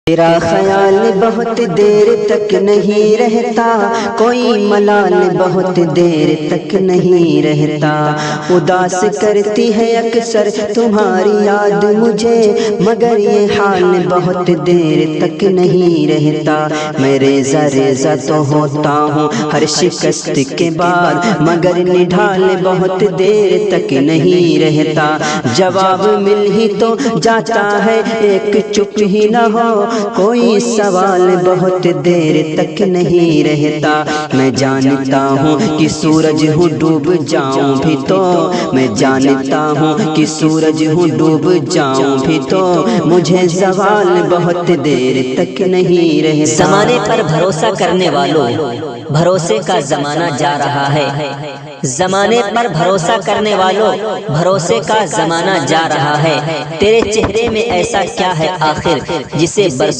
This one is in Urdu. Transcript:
تیرا خیال بہت دیر تک نہیں رہتا، کوئی ملال بہت دیر تک نہیں رہتا، اداس کرتی ہے اکثر تمہاری یاد مجھے، مگر یہ حال بہت دیر تک نہیں رہتا، میں ریزہ ریزہ تو ہوتا ہوں ہر شکست کے بعد، مگر نڈھال بہت دیر تک نہیں رہتا، جواب مل ہی تو جاتا ہے ایک چپ ہی نہ ہو، کوئی سوال بہت دیر تک نہیں رہتا، میں جانتا ہوں کہ سورج ہوں ڈوب جاؤں بھی تو، میں جانتا ہوں کہ سورج ہوں ڈوب جاؤں بھی تو، مجھے زوال بہت دیر تک نہیں رہتا۔ زمانے پر بھروسہ کرنے والوں، بھروسے کا زمانہ جا رہا ہے، زمانے پر بھروسہ کرنے والوں، بھروسے کا زمانہ جا رہا ہے، تیرے چہرے میں ایسا کیا ہے آخر جسے